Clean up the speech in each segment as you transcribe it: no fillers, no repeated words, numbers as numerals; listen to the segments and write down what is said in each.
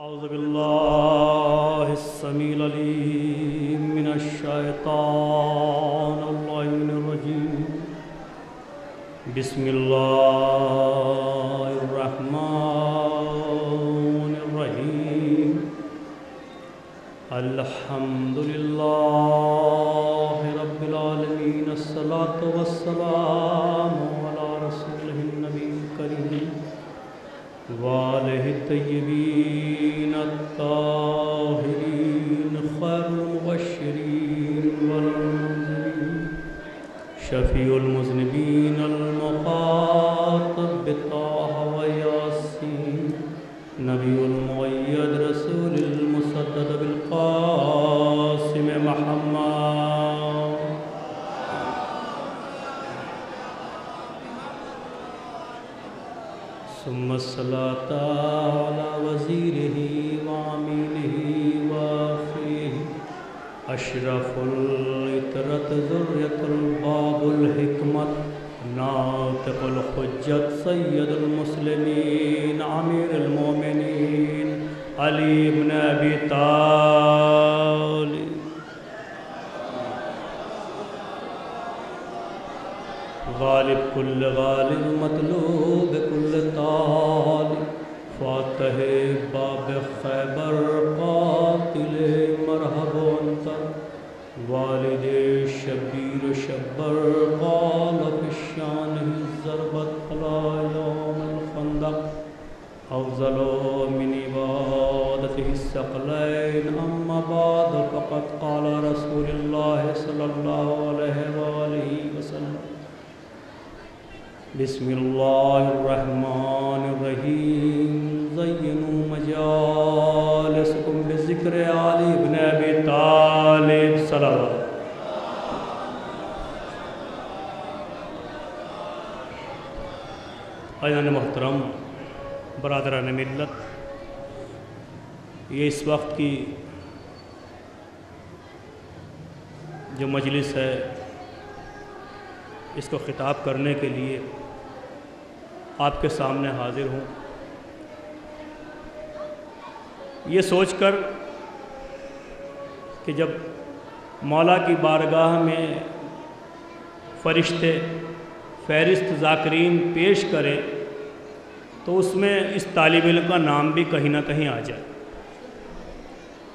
أعوذ بالله السميع العليم من الشيطان اللعين الرجيم. بسم الله الرحمن الرحيم. الحمد لله رب العالمين. الصلاة والسلام على رسوله النبي الكريم وآله الطيبين الطاهرين خير المبشرين والمنذرين شفيع المذنبين المخاطب بطه وياسين نبي المؤيد رسول المسدد بالقاسم محمد. ثم الصلاة على وزيره وعميله وأخيه أشرف الإطرة ذرية الباب الحكمة ناطق الحجة سيد المسلمين أمير المؤمنين علي بن أبي طالب. غالب كل غالب مطلوب كل طالب فاتح باب خیبر قاتل مرحب انت والد شبیر شبر قال في الشان ضربت فلا يوم الخندق أفضل من عبادته الثقلين. أما بعد فقد قال رسول الله صلى الله عليه وآله وسلم بسم الله الرحمن الرحيم. زينوا مجالسكم بذكر علي بن أبي طالب صلوات. عزیزان محترم، برادران ملت، یہ اس وقت کی جو مجلس ہے اس کو خطاب کرنے کے لیے آپ کے سامنے حاضر ہوں، یہ سوچ کر کہ جب مولا کی بارگاہ میں فرشتے فہرست ذاکرین پیش کرے تو اس میں اس طالب علم کا نام بھی کہیں نہ کہیں آ جائے،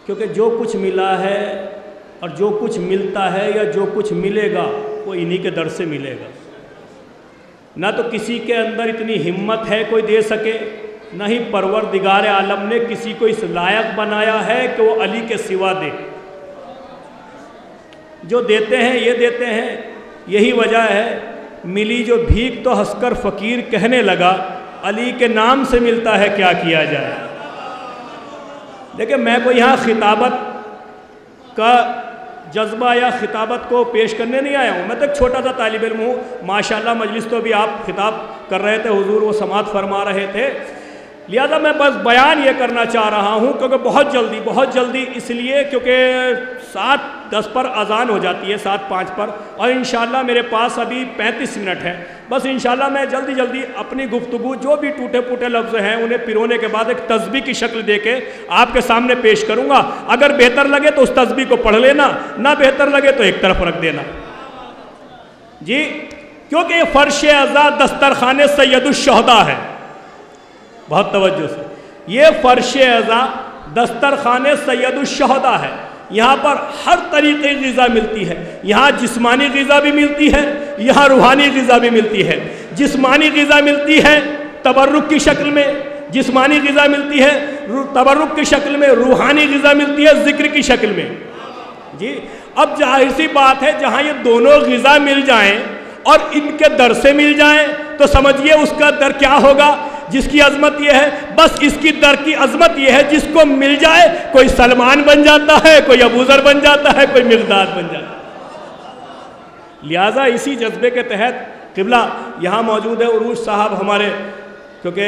کیونکہ جو کچھ ملا ہے اور جو کچھ ملتا ہے یا جو کچھ ملے گا وہ انہی کے در سے ملے گا. نہ تو کسی کے اندر اتنی ہمت ہے کوئی دے سکے، نہ ہی پروردگار عالم نے کسی کو اس لائق بنایا ہے کہ وہ علی کے سوا دے. جو دیتے ہیں یہ دیتے ہیں. یہی وجہ ہے ملی جو بھیک تو ہنس کر فقیر کہنے لگا علی کے نام سے ملتا ہے کیا کیا جائے. لیکن میں کوئی یہاں خطابت کا جذبہ یا خطابت کو پیش کرنے نہیں آیا ہوں. میں تو ایک چھوٹا سا طالب علم ہوں. ماشاءاللہ مجلس تو بھی آپ خطاب کر رہے تھے، حضور وہ سماعت فرما رہے تھے، لہذا میں بس بیان یہ کرنا چاہ رہا ہوں کیونکہ بہت جلدی اس لیے کیونکہ 7:10 پر اذان ہو جاتی ہے، 7:05 پر، اور انشاءاللہ میرے پاس ابھی 35 منٹ ہے. بس انشاءاللہ میں جلدی اپنی گفتگو جو بھی ٹوٹے پھوٹے لفظ ہیں انہیں پیرونے کے بعد ایک تسبیح کی شکل دے کے آپ کے سامنے پیش کروں گا. اگر بہتر لگے تو اس تسبیح کو پڑھ لینا، نہ بہتر لگے تو ایک طرف رکھ دینا جی، کیونکہ یہ فرش عزا دسترخوان سید الشہداء ہے. بہت توجہ سے، یہ فرش عزا دسترخوان سید الشہداء ہے. یہاں پر ہر طریقے کی غذا ملتی ہے. یہاں جسمانی غذا بھی ملتی ہے، یہاں روحانی غذا بھی ملتی ہے. جسمانی غذا ملتی ہے تبرک کی شکل میں، جسمانی غذا ملتی ہے تبرک کی شکل میں، روحانی غذا ملتی ہے ذکر کی شکل میں جی. اب ظاہر سی بات ہے جہاں یہ دونوں غذا مل جائیں اور ان کے در سے مل جائیں تو سمجھیے اس کا در کیا ہوگا. جس کی عظمت یہ ہے، بس اس کی در کی عظمت یہ ہے جس کو مل جائے کوئی سلمان بن جاتا ہے، کوئی ابوذر بن جاتا ہے، کوئی مقداد بن جاتا ہے. لہٰذا اسی جذبے کے تحت قبلہ یہاں موجود ہے عروج صاحب ہمارے، کیونکہ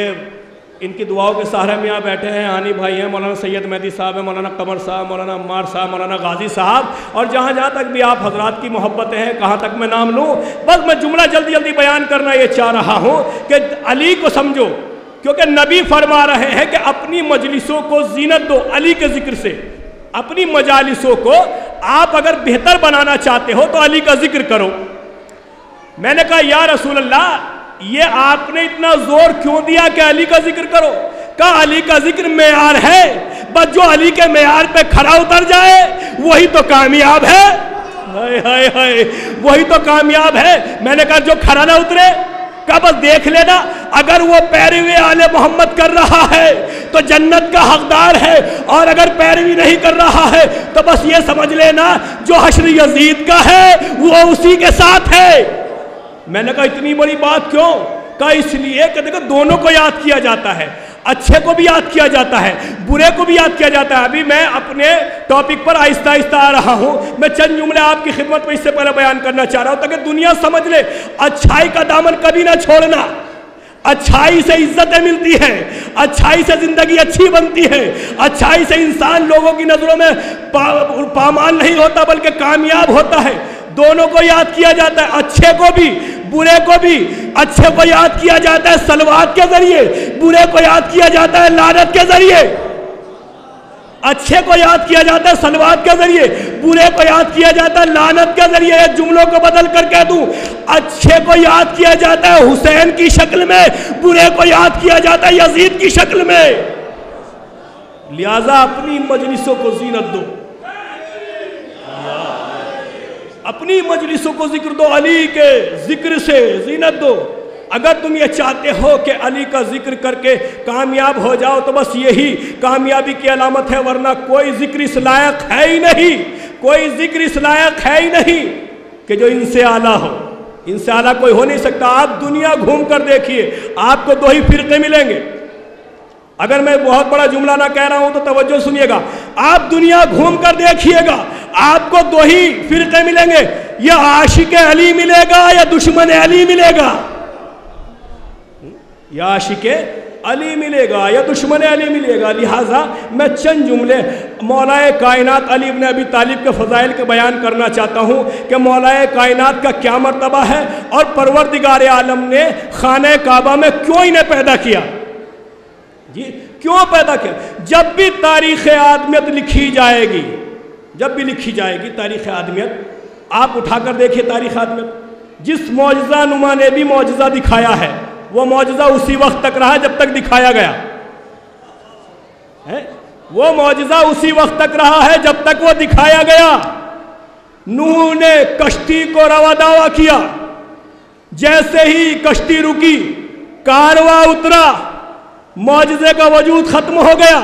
ان کی دعاؤں کے سہارے میں یہاں بیٹھے ہیں. ہانی بھائی ہیں، مولانا سید مہدی صاحب ہیں، مولانا قمر صاحب، مولانا عمار صاحب، مولانا غازی صاحب، اور جہاں جہاں تک بھی آپ حضرات کی محبتیں ہیں کہاں تک میں نام لوں. بس میں جملہ جلدی بیان کرنا یہ چاہ رہا ہوں کہ علی کو سمجھو کیونکہ نبی فرما رہے ہیں کہ اپنی مجلسوں کو زینت دو علی کے ذکر سے. اپنی مجالسوں کو آپ اگر بہتر بنانا چاہتے ہو تو علی کا ذکر کرو. میں نے کہا یا رسول اللہ یہ آپ نے اتنا زور کیوں دیا کہ علی کا ذکر کرو؟ کہا علی کا ذکر معیار ہے، بس جو علی کے معیار پہ کھڑا اتر جائے وہی تو کامیاب ہے. ہائے ہائے ہائے، وہی تو کامیاب ہے. میں نے کہا جو کھڑا نہ اترے، کہا بس دیکھ لینا اگر وہ پیروی آل محمد کر رہا ہے تو جنت کا حقدار ہے، اور اگر پیروی نہیں کر رہا ہے تو بس یہ سمجھ لینا جو حشر یزید کا ہے وہ اسی کے ساتھ ہے. میں نے کہا اتنی بڑی بات کیوں؟ کہا اس لیے کہ دیکھو دونوں کو یاد کیا جاتا ہے، اچھے کو بھی یاد کیا جاتا ہے، برے کو بھی یاد کیا جاتا ہے. ابھی میں اپنے ٹاپک پر آہستہ آہستہ آ رہا ہوں. میں چند جملے آپ کی خدمت میں اس سے پہلے بیان کرنا چاہ رہا ہوں تاکہ دنیا سمجھ لے اچھائی کا دامن کبھی نہ چھوڑنا. اچھائی سے عزتیں ملتی ہیں، اچھائی سے زندگی اچھی بنتی ہے، اچھائی سے انسان لوگوں کی نظروں میں پامال نہیں ہوتا بلکہ کامیاب ہوتا ہے. دونوں کو یاد کیا جاتا ہے، اچھے کو بھی برے کو بھی. اچھے کو یاد کیا جاتا ہے صلوات کے ذریعے، برے کو یاد کیا جاتا ہے لعنت کے ذریعے. اچھے کو یاد کیا جاتا ہے صلوات کے ذریعے، برے کو یاد کیا جاتا ہے لعنت کے ذریعے. جملوں کو بدل کر کہہ دوں، اچھے کو یاد کیا جاتا ہے حسین کی شکل میں، برے کو یاد کیا جاتا ہے یزید کی شکل میں. لہذا اپنی مجلسوں کو زینت دو، اپنی مجلسوں کو ذکر دو، علی کے ذکر سے زینت دو. اگر تم یہ چاہتے ہو کہ علی کا ذکر کر کے کامیاب ہو جاؤ تو بس یہی کامیابی کی علامت ہے، ورنہ کوئی ذکر اس لائق ہے ہی نہیں، کوئی ذکر اس لائق ہے ہی نہیں کہ جو ان سے اعلیٰ ہو. ان سے اعلیٰ کوئی ہو نہیں سکتا. آپ دنیا گھوم کر دیکھیے آپ کو دو ہی فرقے ملیں گے. اگر میں بہت بڑا جملہ نہ کہہ رہا ہوں تو توجہ سنیے گا. آپ دنیا گھوم کر دیکھیے گا آپ کو دو ہی فرقے ملیں گے، یا عاشق علی ملے گا یا دشمن علی ملے گا. یا عاشق علی ملے گا یا دشمن علی ملے گا. لہٰذا میں چند جملے مولا کائنات علی ابن ابی طالب کے فضائل کے بیان کرنا چاہتا ہوں کہ مولا کائنات کا کیا مرتبہ ہے اور پروردگار عالم نے خانہ کعبہ میں کیوں انہیں پیدا کیا. جی کیوں پیدا کیا؟ جب بھی تاریخ آدمیت لکھی جائے گی، جب بھی لکھی جائے گی تاریخ آدمیت، آپ اٹھا کر دیکھیے تاریخ آدمیت. جس معجزہ نما نے بھی معجزہ دکھایا ہے وہ معجزہ اسی وقت تک رہا جب تک دکھایا گیا. وہ معجزہ اسی وقت تک رہا ہے جب تک وہ دکھایا گیا. نوح نے کشتی کو روا دعویٰ کیا، جیسے ہی کشتی رکی کارواں اترا، معجزے کا وجود ختم ہو گیا،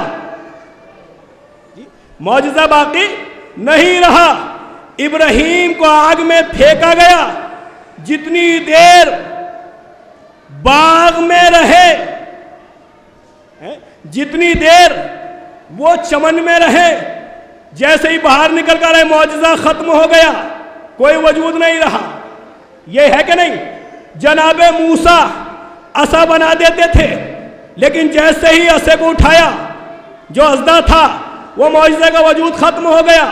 معجزہ باقی نہیں رہا. ابراہیم کو آگ میں پھینکا گیا، جتنی دیر باغ میں رہے، جتنی دیر وہ چمن میں رہے، جیسے ہی باہر نکل کر معجزہ ختم ہو گیا، کوئی وجود نہیں رہا. یہ ہے کہ نہیں؟ جناب موسیٰ عصا بنا دیتے تھے، لیکن جیسے ہی عصے کو اٹھایا جو اژدھا تھا وہ معجزے کا وجود ختم ہو گیا.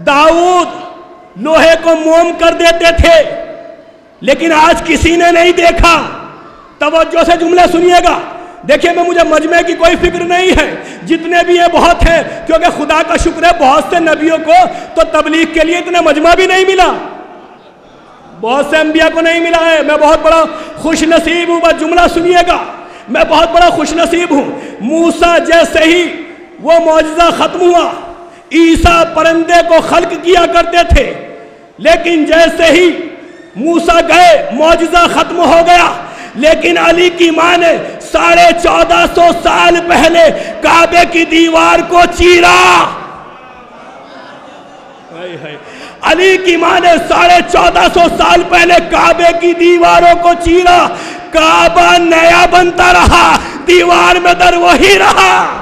داؤد لوہے کو موم کر دیتے تھے، لیکن آج کسی نے نہیں دیکھا. توجہ سے جملے سنیے گا. دیکھیں میں مجھے مجمع کی کوئی فکر نہیں ہے، جتنے بھی ہیں بہت ہیں، کیونکہ خدا کا شکر ہے بہت سے نبیوں کو تو تبلیغ کے لیے اتنا مجمع بھی نہیں ملا، بہت سے انبیاء کو نہیں ملا ہے. میں بہت بڑا خوش نصیب ہوں. بس جملہ سنیے گا، میں بہت بڑا خوش نصیب ہوں. موسیٰ جیسے ہی وہ معجزہ ختم ہوا، عیسیٰ پرندے کو خلق کیا کرتے تھے، لیکن جیسے ہی موسیٰ گئے معجزہ ختم ہو گیا. لیکن علی کی ماں نے 1450 سال پہلے کعبے کی دیوار کو چیرا. علی کی ماں نے 1450 سال پہلے کعبے کی دیواروں کو چیرا. کعبہ نیا بنتا رہا، دیوار میں در وہی رہا.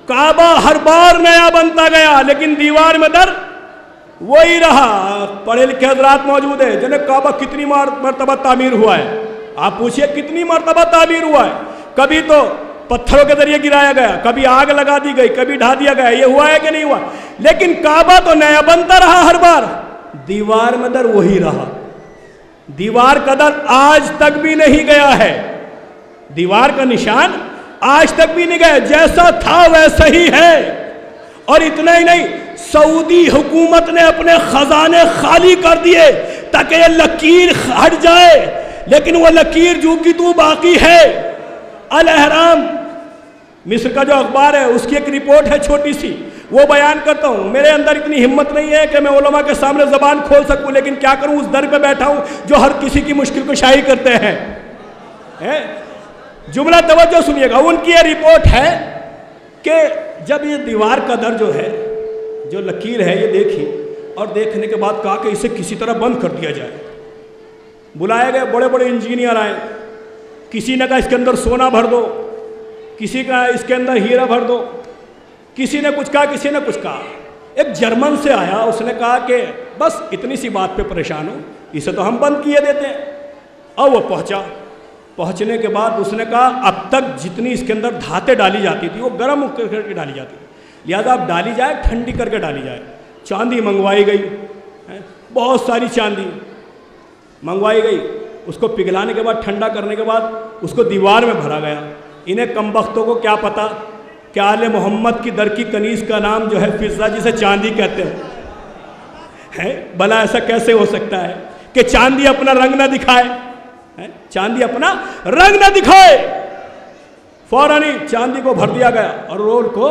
کعبہ ہر بار نیا بنتا گیا، لیکن دیوار میں در وہی رہا. پڑھے لکھے حضرات موجود ہیں جنہیں کعبہ کتنی مرتبہ تعمیر ہوا ہے. آپ پوچھئے کتنی مرتبہ تعمیر ہوا ہے. کبھی تو پتھروں کے ذریعے گرایا گیا، کبھی آگ لگا دی گئی، کبھی ڈھا دیا گیا، یہ ہوا ہے کہ نہیں ہوا؟ لیکن کعبہ تو نیا بنتا رہا ہر بار، دیوار میں در وہی رہا، دیوار کا در آج تک بھی نہیں گیا ہے، دیوار کا نشان آج تک بھی نہیں گیا، جیسا تھا ویسا ہی ہے۔ اور اتنا ہی نہیں، سعودی حکومت نے اپنے خزانے خالی کر دیے تاکہ یہ لکیر ہٹ جائے، لیکن وہ لکیر جو کی تو باقی ہے۔ الاہرام مصر کا جو اخبار ہے اس کی ایک رپورٹ ہے چھوٹی سی، وہ بیان کرتا ہوں۔ میرے اندر اتنی ہمت نہیں ہے کہ میں علماء کے سامنے زبان کھول سکوں، لیکن کیا کروں، اس در پہ بیٹھا ہوں جو ہر کسی کی مشکل کو شائع کرتے ہیں۔ جملہ توجہ سنیے گا، ان کی یہ رپورٹ ہے کہ جب یہ دیوار کا در جو ہے، جو لکیر ہے، یہ دیکھی اور دیکھنے کے بعد کہا کہ اسے کسی طرح بند کر دیا جائے۔ بلائے گئے بڑے بڑے انجینئر آئے، کسی نے کہا اس کے اندر سونا بھر دو، کسی کا اس کے اندر ہیرا بھر دو، کسی نے کچھ کہا، کسی نے کچھ کہا۔ ایک جرمن سے آیا، اس نے کہا کہ بس اتنی سی بات پہ پریشان ہوں، اسے تو ہم بند کیے دیتے ہیں۔ اور وہ پہنچنے کے بعد اس نے کہا اب تک جتنی اس کے اندر دھاتیں ڈالی جاتی تھی وہ گرم کر کے ڈالی جاتی تھی، لہذا اب ڈالی جائے ٹھنڈی کر کے ڈالی جائے۔ چاندی منگوائی گئی، بہت ساری چاندی منگوائی گئی، اس کو پگھلانے کے بعد ٹھنڈا کرنے کے بعد اس کو دیوار میں بھرا گیا۔ انہیں کم بختوں کو کیا پتا کہ آل محمد کی در کی کنیز کا نام جو ہے فضہ، جسے چاندی کہتے ہیں، بھلا ایسا کیسے ہو سکتا ہے کہ چاندی اپنا رنگ نہ دکھائے، چاندی اپنا رنگ نہ دکھائے۔ فوراً ہی چاندی کو بھر دیا گیا اور رول کو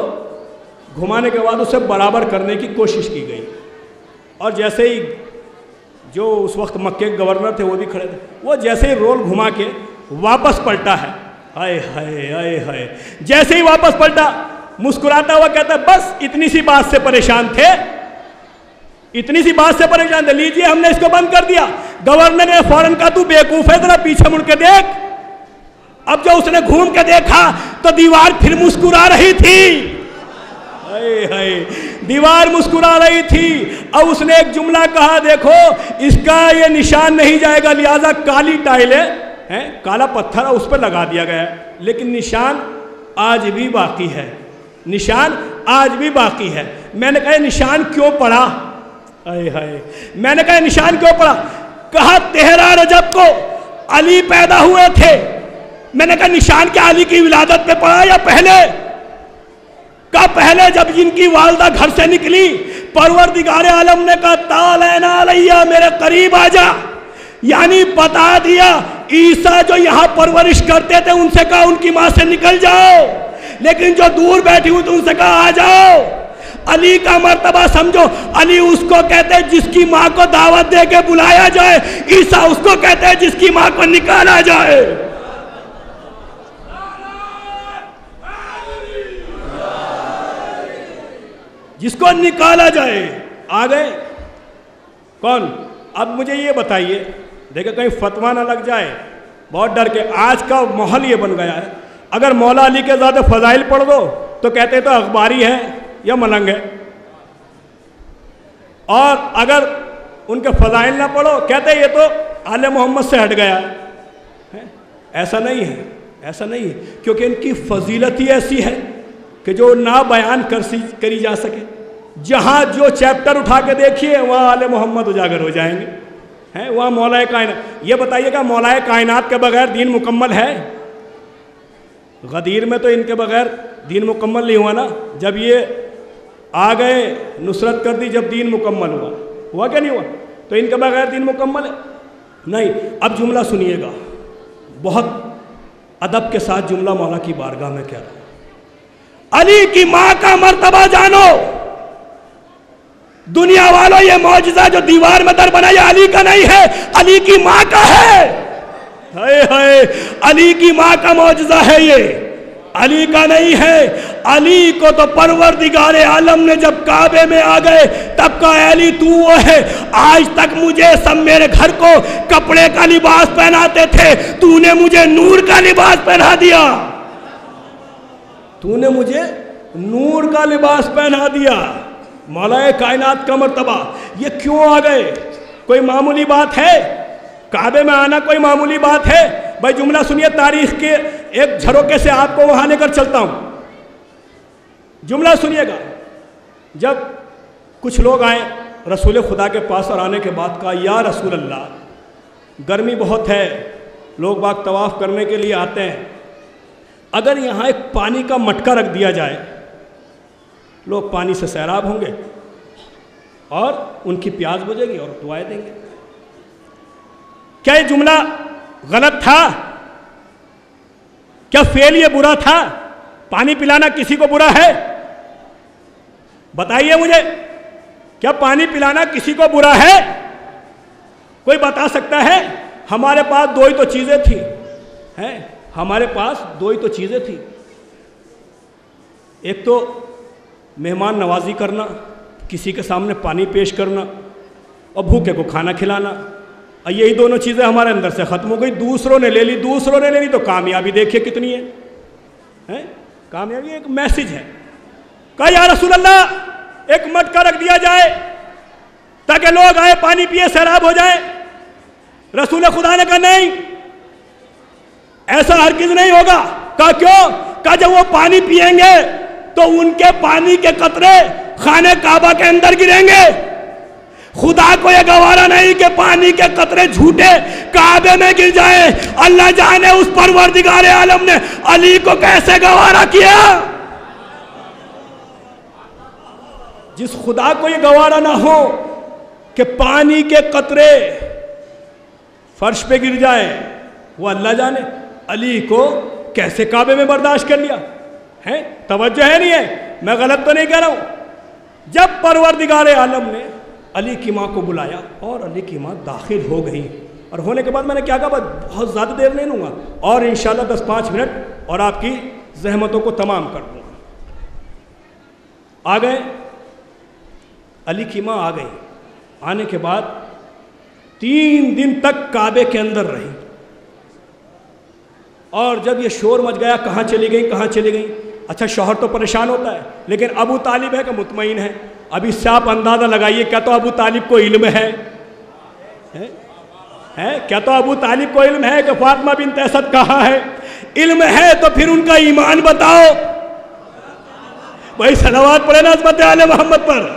گھمانے کے بعد اسے برابر کرنے کی کوشش کی گئی، اور جیسے ہی جو اس وقت مکے کے گورنر تھے وہ بھی کھڑے تھے، وہ جیسے ہی رول گھما کے واپس پلٹا ہے، آئے ہائے آئے ہائے، جیسے ہی واپس پلٹا مسکراتا ہوا کہتا ہے بس اتنی سی بات سے پریشان تھے، اتنی سی بات سے پریشان تھے، لیجئے ہم نے اس کو بند کر دیا۔ گورنر نے فوراً کہا تو بیوقوف ہے، ذرا پیچھے مڑ کے دیکھ۔ اب جو اس نے گھوم کے دیکھا تو دیوار پھر مسکرا رہی تھی، ہائے ہائے، دیوار مسکرا رہی تھی۔ اب اس نے ایک جملہ کہا، دیکھو اس کا یہ نشان نہیں جائے گا، لہذا کالی ٹائلیں ہیں، کالا پتھر اس پہ لگا دیا گیا ہے، لیکن نشان آج بھی باقی ہے، نشان آج بھی باقی ہے۔ میں نے کہا نشان کیوں پڑا؟ ہائے ہائے، میں نے کہا نشان کیوں پڑا؟ کہا 13 رجب کو علی پیدا ہوئے تھے۔ میں نے کہا نشان کیا علی کی ولادت پہ پڑا یا پہلے؟ کہا پہلے، جب ان کی والدہ گھر سے نکلی پروردگار عالم نے کہا تعالینا علیہ، میرے قریب آ جا، یعنی بتا دیا عیسیٰ جو یہاں پرورش کرتے تھے ان سے کہا ان کی ماں سے نکل جاؤ، لیکن جو دور بیٹھی ہوئی تو ان سے کہا آ جاؤ۔ علی کا مرتبہ سمجھو، علی اس کو کہتے ہیں جس کی ماں کو دعوت دے کے بلایا جائے، عیسیٰ اس کو کہتے ہیں جس کی ماں کو نکالا جائے۔ جس کو نکالا جائے، آ گئے کون؟ اب مجھے یہ بتائیے، دیکھیں کہیں فتویٰ نہ لگ جائے، بہت ڈر کے آج کا ماحول یہ بن گیا ہے، اگر مولا علی کے زیادہ فضائل پڑھ دو تو کہتے ہیں تو اخباری ہے یا ملنگ ہے، اور اگر ان کے فضائل نہ پڑھو کہتے ہیں یہ تو آل محمد سے ہٹ گیا ہے۔ ایسا نہیں ہے، ایسا نہیں ہے، کیونکہ ان کی فضیلت ہی ایسی ہے کہ جو نہ بیان کری جا سکے۔ جہاں جو چیپٹر اٹھا کے دیکھیے وہاں آل محمد اجاگر ہو جائیں گے، وہاں مولا کائنات۔ یہ بتائیے گا مولا کائنات کے بغیر دین مکمل ہے؟ غدیر میں تو ان کے بغیر دین مکمل نہیں ہوا نا، جب یہ آ گئے نصرت کر دی، جب دین مکمل ہوا کیا نہیں ہوا؟ تو ان کے بغیر دین مکمل ہے نہیں۔ اب جملہ سنیے گا، بہت ادب کے ساتھ جملہ مولا کی بارگاہ میں کہہ رہا ہوں۔ علی کی ماں کا مرتبہ جانو، دنیا والوں یہ معجزہ جو دیوار میں در بنا یہ علی کا نہیں ہے، علی کی ماں کا ہے۔ ہائے ہائے، علی کی ماں کا معجزہ ہے، یہ علی کا نہیں ہے۔ علی کو تو پروردگار عالم نے جب کعبے میں آ گئے تب کہا اے علی تو وہ ہے، آج تک مجھے سب میرے گھر کو کپڑے کا لباس پہناتے تھے، تو نے مجھے نور کا لباس پہنا دیا، تو نے مجھے نور کا لباس پہنا دیا۔ مولا کائنات کا مرتبہ، یہ کیوں آ گئے؟ کوئی معمولی بات ہے؟ کعبے میں آنا کوئی معمولی بات ہے؟ بھائی جملہ سنیے، تاریخ کے ایک جھروکے سے آپ کو وہاں لے کر چلتا ہوں. جملہ سنیے گا. جب کچھ لوگ آئے رسول خدا کے پاس اور آنے کے بعد کہا یا رسول اللہ گرمی بہت ہے, لوگ باغ طواف کرنے کے لیے آتے ہیں, اگر یہاں ایک پانی کا مٹکا رکھ دیا جائے لوگ پانی سے سیراب ہوں گے اور ان کی پیاس بجھے گی اور دعائیں دیں گے. کیا یہ جملہ غلط تھا؟ کیا فعل یہ برا تھا؟ پانی پلانا کسی کو برا ہے؟ بتائیے مجھے, کیا پانی پلانا کسی کو برا ہے؟ کوئی بتا سکتا ہے؟ ہمارے پاس دو ہی تو چیزیں تھیں, ہمارے پاس دو ہی تو چیزیں تھیں, ایک تو مہمان نوازی کرنا, کسی کے سامنے پانی پیش کرنا, اور بھوکے کو کھانا کھلانا. اور یہی دونوں چیزیں ہمارے اندر سے ختم ہو گئی. دوسروں نے لے لی تو کامیابی دیکھیے کتنی ہے. کامیابی ایک میسج ہے. کہا یا رسول اللہ ایک مٹکا رکھ دیا جائے تاکہ لوگ آئے پانی پیے سیراب ہو جائیں. رسول خدا نے کہا نہیں, ایسا ہرگز نہیں ہوگا. کہا کیوں؟ کہا جب وہ پانی پیئیں گے تو ان کے پانی کے قطرے خانہ کعبہ کے اندر گریں گے. خدا کو یہ گوارا نہیں کہ پانی کے قطرے جھوٹے کعبے میں گر جائیں. اللہ جانے اس پروردگار عالم نے علی کو کیسے گوارا کیا. جس خدا کو یہ گوارا نہ ہو کہ پانی کے قطرے فرش پہ گر جائیں, وہ اللہ جانے علی کو کیسے کعبے میں برداشت کر لیا ہے. توجہ ہے نہیں ہے؟ میں غلط تو نہیں کہہ رہا ہوں. جب پروردگار عالم نے علی کی ماں کو بلایا اور علی کی ماں داخل ہو گئی, اور ہونے کے بعد میں نے کیا کہا بہت زیادہ دیر نہیں لوں گا اور انشاءاللہ 10-5 منٹ اور آپ کی زحمتوں کو تمام کر دوں گا. آ گئے علی کی ماں, آ گئی. آنے کے بعد 3 دن تک کعبے کے اندر رہی, اور جب یہ شور مچ گیا کہاں چلی گئی. اچھا شوہر تو پریشان ہوتا ہے, لیکن ابو طالب ہے کہ مطمئن ہے. اب اس سے آپ اندازہ لگائیے, کیا تو ابو طالب کو علم ہے؟ کیا تو ابو طالب کو علم ہے کہ فاطمہ بنت اسد کہاں ہے؟ علم ہے تو پھر ان کا ایمان بتاؤ. بھائی صلوات پڑھے نا عظمت آل محمد پر.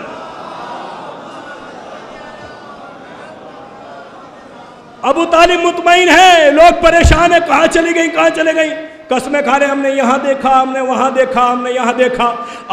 ابو طالب مطمئن ہے, لوگ پریشان ہیں کہاں چلی گئی. قسمیں کھا رہے ہم نے یہاں دیکھا, ہم نے وہاں دیکھا, ہم نے یہاں دیکھا.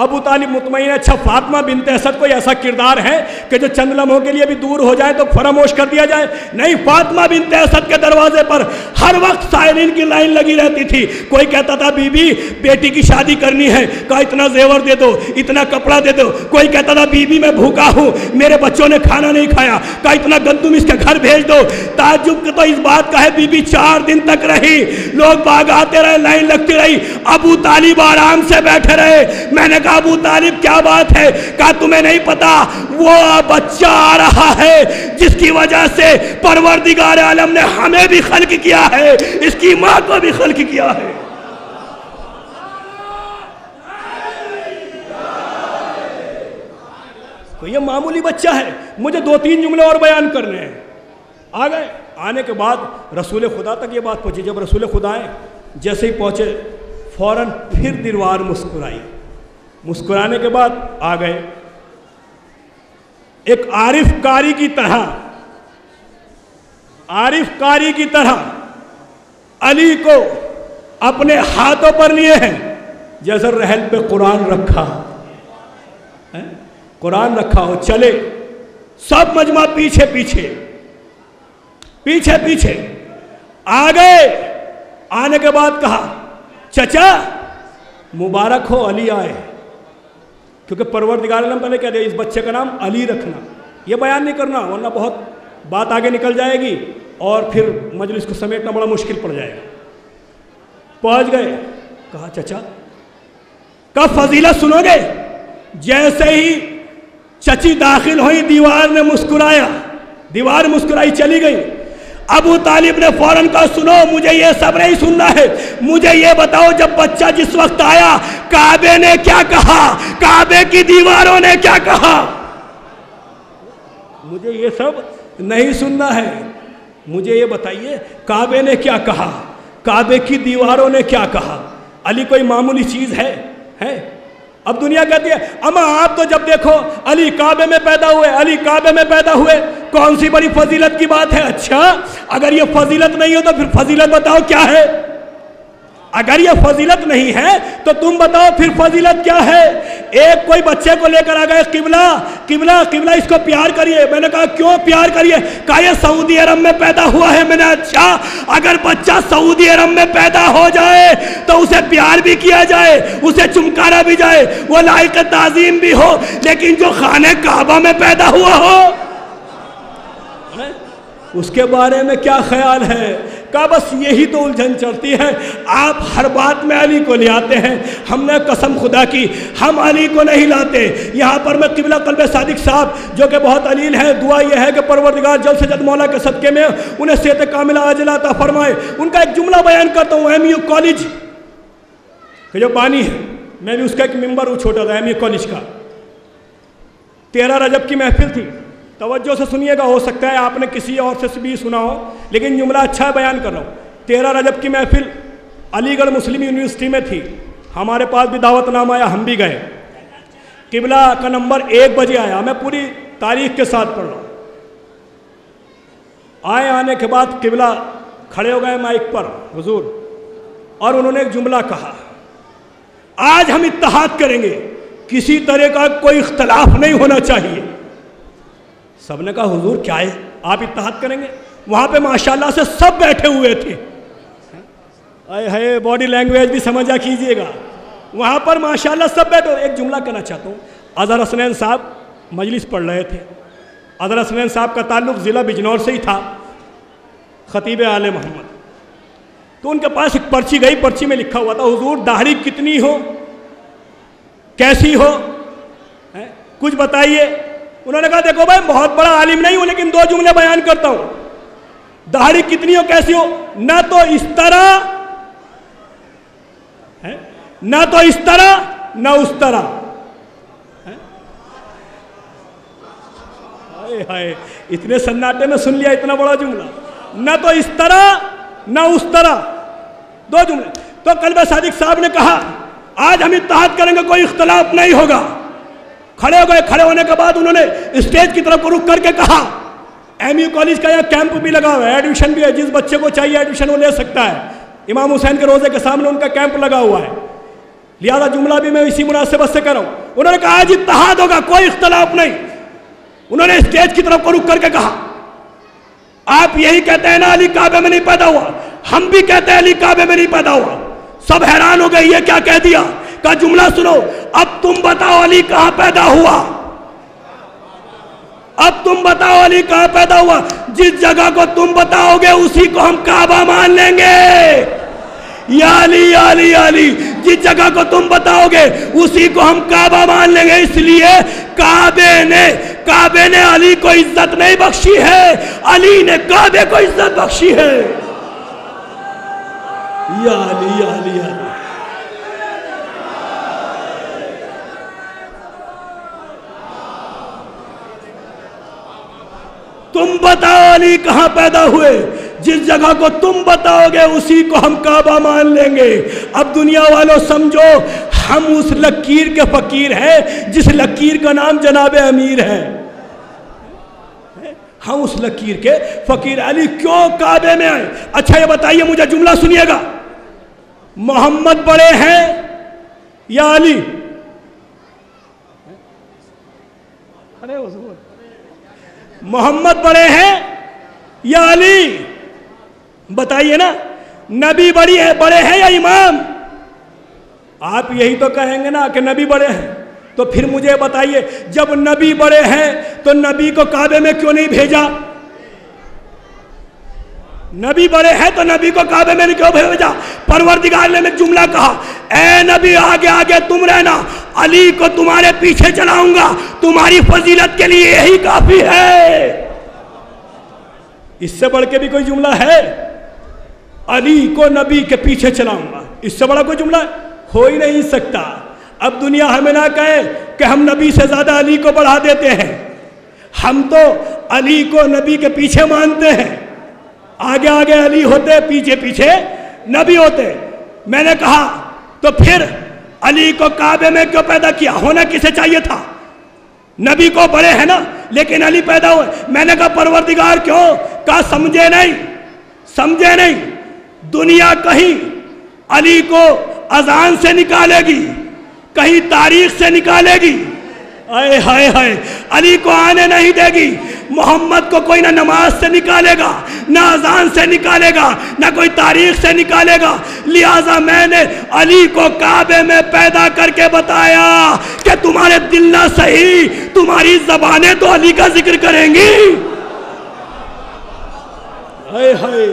ابو طالب مطمئن ہے. اچھا فاطمہ بنت اسد کوئی ایسا کردار ہے کہ جو چند لمحوں کے لیے بھی دور ہو جائے تو فراموش کر دیا جائے؟ نہیں, فاطمہ بنت اسد کے دروازے پر ہر وقت سائلین کی لائن لگی رہتی تھی. کوئی کہتا تھا بی بی بیٹی کی شادی کرنی ہے, کہا اتنا زیور دے دو, اتنا کپڑا دے دو. کوئی کہتا تھا بی بی میں بھوکا ہوں, میرے بچوں نے کھانا نہیں کھایا, کہا اتنا گندم اس کے گھر بھیج دو. تعجب تو اس بات کا ہے بی بی 4 دن تک رہی, لوگ باغ آتے رہے, لائن لگتی رہی, ابو طالب آرام سے بیٹھے رہے. میں نے کہا ابو طالب کیا بات ہے؟ کہا تمہیں نہیں پتا وہ بچہ آ رہا ہے جس کی وجہ سے پروردگار عالم نے ہمیں بھی خلق کیا ہے, اس کی ماں کو بھی خلق کیا ہے. تو یہ معمولی بچہ ہے. مجھے 2-3 جملے اور بیان کرنے ہیں. آ گئے. آنے کے بعد رسول خدا تک یہ بات پہنچی. جب رسول خدا آئے, جیسے ہی پہنچے فوراً پھر دیوار مسکرائی. مسکرانے کے بعد آ گئے. ایک عارف قاری کی طرح علی کو اپنے ہاتھوں پر لیے ہیں, جیسے رحل پہ قرآن رکھا ہو. چلے سب مجمع پیچھے آ گئے. آنے کے بعد کہا چچا مبارک ہو علی آئے, کیونکہ پروردگار عالم نے کہہ دیا اس بچے کا نام علی رکھنا. یہ بیان نہیں کرنا ورنہ بہت بات آگے نکل جائے گی اور پھر مجلس کو سمیٹنا بڑا مشکل پڑ جائے گا. پہنچ گئے. کہا چچا کا فضیلت سنو گے؟ جیسے ہی چچی داخل ہوئی دیوار نے مسکرایا, دیوار مسکرائی چلی گئی. ابو طالب نے فوراً کہا سنو مجھے یہ سب نہیں سننا ہے, مجھے یہ بتاؤ جب بچہ جس وقت آیا کعبے نے کیا کہا, کعبے کی دیواروں نے کیا کہا؟ مجھے یہ سب نہیں سننا ہے, مجھے یہ بتائیے کعبے نے کیا کہا, کعبے کی دیواروں نے کیا کہا؟ علی کوئی معمولی چیز ہے؟ اب دنیا کہتی ہے اما آپ تو جب دیکھو علی کعبے میں پیدا ہوئے، علی کعبے میں پیدا ہوئے، کون سی بڑی فضیلت کی بات ہے؟ اچھا اگر یہ فضیلت نہیں ہو تو پھر فضیلت بتاؤ کیا ہے؟ اگر یہ فضیلت نہیں ہے تو تم بتاؤ پھر فضیلت کیا ہے؟ ایک کوئی بچے کو لے کر آ گئے، قبلہ اس کو پیار کریے۔ میں نے کہا کیوں پیار کریے؟ کہا یہ سعودی عرب میں پیدا ہوا ہے۔ میں نے اچھا اگر بچہ سعودی عرب میں پیدا ہو جائے تو اسے پیار بھی کیا جائے، اسے چمکارا بھی جائے، وہ لائق تعظیم بھی ہو، لیکن جو خانہ کعبہ میں پیدا ہوا ہو اس کے بارے میں کیا خیال ہے؟ کہا بس یہی تو الجھن چلتی ہے، آپ ہر بات میں علی کو لے آتے ہیں۔ ہم نے قسم خدا کی ہم علی کو نہیں لاتے۔ یہاں پر میں قبلہ قلب صادق صاحب جو کہ بہت علیل ہے، دعا یہ ہے کہ پروردگار جلد سے جلد مولا کے صدقے میں انہیں صحت کاملہ عاجلہ عطا فرمائے۔ ان کا ایک جملہ بیان کرتا ہوں، ایم یو کالج کہ جو بانی ہے، میں بھی اس کا ایک ممبر ہوں چھوٹا تھا ایم یو کالج کا۔ 13 رجب کی محفل تھی، توجہ سے سنیے گا، ہو سکتا ہے آپ نے کسی اور سے بھی سنا ہو لیکن جملہ اچھا ہے بیان کر رہا ہوں۔ 13 رجب کی محفل علی گڑھ مسلم یونیورسٹی میں تھی، ہمارے پاس بھی دعوت نامہ آیا، ہم بھی گئے۔ قبلہ کا نمبر 1 بجے آیا، میں پوری تاریخ کے ساتھ پڑھ رہا ہوں۔ آنے کے بعد قبلہ کھڑے ہو گئے مائک پر حضور، اور انہوں نے ایک جملہ کہا، آج ہم اتحاد کریں گے، کسی طرح کا کوئی اختلاف نہیں ہونا چاہیے۔ سب نے کہا حضور کیا ہے آپ اتحاد کریں گے؟ وہاں پہ ماشاءاللہ سے سب بیٹھے ہوئے تھے، اے باڈی لینگویج بھی سمجھا کیجئے گا، وہاں پر ماشاءاللہ سب بیٹھے۔ ایک جملہ کہنا چاہتا ہوں، اظہر حسنین صاحب مجلس پڑھ رہے تھے، اظہر حسنین صاحب کا تعلق ضلع بجنور سے ہی تھا، خطیب آل محمد۔ تو ان کے پاس ایک پرچی گئی، پرچی میں لکھا ہوا تھا حضور داڑھی کتنی ہو، کیسی ہو، کچھ بتائیے۔ انہوں نے کہا دیکھو بھائی بہت بڑا عالم نہیں ہوں لیکن 2 جملے بیان کرتا ہوں، داڑھی کتنی ہو کیسی ہو، نہ تو اس طرح نہ اس طرح۔ ہائے اتنے سناٹے میں سن لیا اتنا بڑا جملہ، نہ تو اس طرح نہ اس طرح، 2 جملے۔ تو قلب صادق صاحب نے کہا آج ہم اتحاد کریں گے، کوئی اختلاف نہیں ہوگا۔ کھڑے ہو گئے، کھڑے ہونے کے بعد انہوں نے اسٹیج کی طرف رک کر کے کہا ایم یو کالج کا یہ کیمپ بھی لگا ہوا ہے، ایڈمیشن بھی ہے، جس بچے کو چاہیے ایڈمیشن وہ لے سکتا ہے، امام حسین کے روضے کے سامنے ان کا کیمپ لگا ہوا ہے، لہذا جملہ بھی میں اسی مناسبت سے کر رہا ہوں۔ انہوں نے کہا آج اتحاد ہوگا، کوئی اختلاف نہیں۔ انہوں نے اسٹیج کی طرف رک کر کے کہا آپ یہی کہتے ہیں نا علی کعبے میں نہیں پیدا ہوا، ہم بھی کہتے ہیں علی کعبے میں نہیں پیدا ہوا۔ سب حیران ہو گئے یہ کیا کہہ دیا؟ کا جملہ سنو، اب تم بتاؤ علی کہاں پیدا ہوا، اب تم بتاؤ علی کہاں پیدا ہوا۔ جس جگہ کو تم بتاؤ گے اسی کو ہم کعبہ مان لیں گے، یا علی یا علی یا علی، جس جگہ کو تم بتاؤ گے اسی کو ہم کعبہ مان لیں گے۔ اس لیے کعبے نے علی کو عزت نہیں بخشی ہے، علی نے کعبے کو عزت بخشی ہے، یا علی یا علی یا علی۔ تم بتاؤ علی کہاں پیدا ہوئے، جس جگہ کو تم بتاؤ گے اسی کو ہم کعبہ مان لیں گے۔ اب دنیا والوں سمجھو ہم اس لکیر کے فقیر ہیں جس لکیر کا نام جناب امیر ہے، ہم اس لکیر کے فقیر۔ علی کیوں کعبے میں آئے؟ اچھا یہ بتائیے مجھے، جملہ سنیے گا، محمد بڑے ہیں یا علی؟ محمد بڑے ہیں یا علی؟ بتائیے نا، نبی بڑے ہیں یا امام؟ آپ یہی تو کہیں گے نا کہ نبی بڑے ہیں، تو پھر مجھے بتائیے جب نبی بڑے ہیں تو نبی کو کعبے میں کیوں نہیں بھیجا؟ نبی بڑے ہیں تو نبی کو کعبے میں کیوں بھیجا؟ پروردگار نے ایک جملہ کہا، اے نبی آگے آگے تم رہنا، علی کو تمہارے پیچھے چلاؤں گا، تمہاری فضیلت کے لیے یہی کافی ہے۔ اس سے بڑھ کے بھی کوئی جملہ ہے؟ علی کو نبی کے پیچھے چلاؤں گا، اس سے بڑا کوئی جملہ ہو ہی نہیں سکتا۔ اب دنیا ہمیں نہ کہے کہ ہم نبی سے زیادہ علی کو بڑھا دیتے ہیں، ہم تو علی کو نبی کے پیچھے مانتے ہیں، آگے آگے علی ہوتے پیچھے پیچھے نبی ہوتے. میں نے کہا تو پھر علی کو کعبے میں کیوں پیدا کیا؟ ہونا کسے چاہیے تھا؟ نبی کو بڑے ہیں نا، لیکن علی پیدا ہوئے. میں نے کہا پروردگار کیوں؟ کہا سمجھے نہیں. دنیا کہیں علی کو اذان سے نکالے گی، کہیں تاریخ سے نکالے گی، اے ہائے ہائے، علی کو آنے نہیں دے گی. محمد کو کوئی نہ نماز سے نکالے گا، نہ اذان سے نکالے گا، نہ کوئی تاریخ سے نکالے گا. لہٰذا میں نے علی کو کعبے میں پیدا کر کے بتایا کہ تمہارے دل نہ صحیح، تمہاری زبانیں تو علی کا ذکر کریں گی. اے ہائے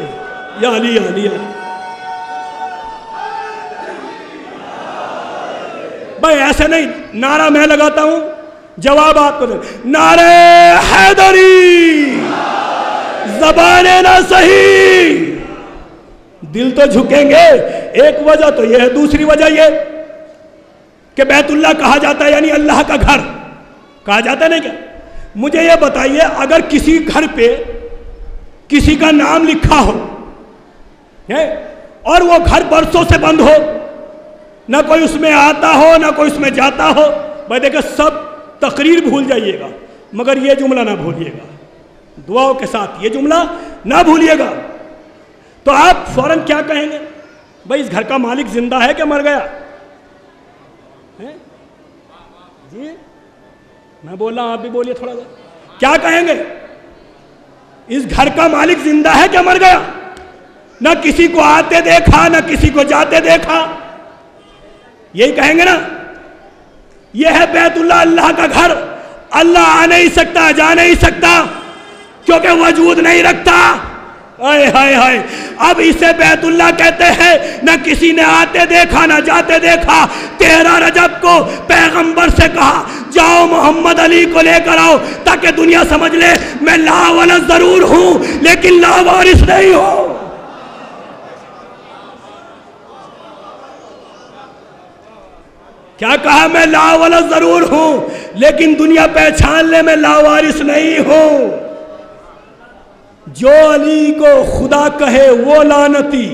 یا علی یا علی. بھائی ایسے نہیں نعرہ میں لگاتا ہوں، جواب آپ کو دے. نعرہ حیدری، زبانیں نہ صحیح، دل تو جھکیں گے. ایک وجہ تو یہ ہے، دوسری وجہ یہ کہ بیت اللہ کہا جاتا ہے، یعنی اللہ کا گھر کہا جاتا ہے. نہیں کیا؟ مجھے یہ بتائیے، اگر کسی گھر پہ کسی کا نام لکھا ہو اور وہ گھر برسوں سے بند ہو، نہ کوئی اس میں آتا ہو نہ کوئی اس میں جاتا ہو، بھائی دیکھیں سب تقریر بھول جائیے گا مگر یہ جملہ نہ بھولیے گا، دعاؤں کے ساتھ یہ جملہ نہ بھولیے گا. تو آپ فوراً کیا کہیں گے؟ بھائی اس گھر کا مالک زندہ ہے کہ مر گیا؟ جی میں بول رہا ہوں، آپ بھی بولیے تھوڑا سا. کیا کہیں گے؟ اس گھر کا مالک زندہ ہے کہ مر گیا؟ نہ کسی کو آتے دیکھا نہ کسی کو جاتے دیکھا، یہی کہیں گے نا. یہ ہے بیت اللہ، اللہ کا گھر. اللہ آ نہیں سکتا، جا نہیں سکتا کیونکہ وجود نہیں رکھتا. ہائے ہائے ہائے. اب اسے بیت اللہ کہتے ہیں. نہ کسی نے آتے دیکھا نہ جاتے دیکھا. 13 رجب کو پیغمبر سے کہا جاؤ محمد علی کو لے کر آؤ تاکہ دنیا سمجھ لے میں لاولد ضرور ہوں لیکن لاوارث نہیں ہوں. کیا کہا؟ میں لاولد ضرور ہوں لیکن دنیا پہچان لے میں لاوارث نہیں ہوں. جو علی کو خدا کہے وہ لعنتی،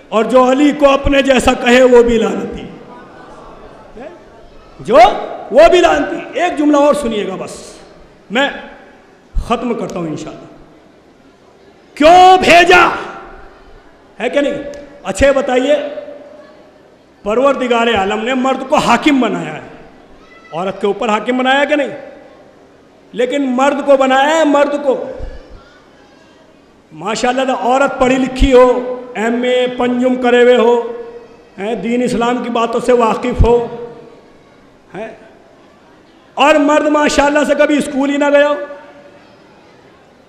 اور جو علی کو اپنے جیسا کہے وہ بھی لعنتی. جو وہ بھی لعنتی. ایک جملہ اور سنیے گا، بس میں ختم کرتا ہوں انشاءاللہ. کیوں بھیجا ہے کہ نہیں؟ اچھے بتائیے، پروردگار عالم نے مرد کو حاکم بنایا ہے، عورت کے اوپر حاکم بنایا کہ نہیں؟ لیکن مرد کو بنایا ہے، مرد کو ماشاءاللہ عورت پڑھی لکھی ہو، ایم اے پنجم کرے ہوئے ہو، دین اسلام کی باتوں سے واقف ہو، اور مرد ماشاءاللہ سے کبھی اسکول ہی نہ گیا ہو،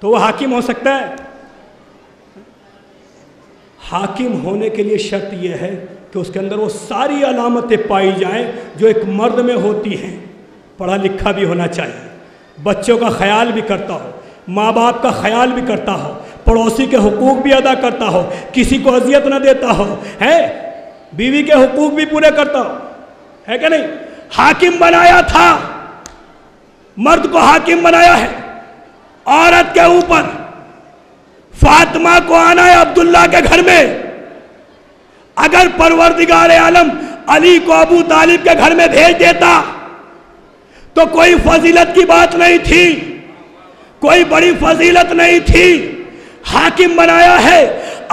تو وہ حاکم ہو سکتا ہے؟ حاکم ہونے کے لیے شرط یہ ہے کہ اس کے اندر وہ ساری علامتیں پائی جائیں جو ایک مرد میں ہوتی ہیں. پڑھا لکھا بھی ہونا چاہیے، بچوں کا خیال بھی کرتا ہو، ماں باپ کا خیال بھی کرتا ہو، پڑوسی کے حقوق بھی ادا کرتا ہو، کسی کو اذیت نہ دیتا ہو، بیوی کے حقوق بھی پورے کرتا ہو، ہے کہ نہیں؟ حاکم بنایا تھا، مرد کو حاکم بنایا ہے عورت کے اوپر. فاطمہ کو آنا ہے عبداللہ کے گھر میں. اگر پروردگار عالم علی کو ابو طالب کے گھر میں بھیج دیتا تو کوئی فضیلت کی بات نہیں تھی، کوئی بڑی فضیلت نہیں تھی. حاکم بنایا ہے.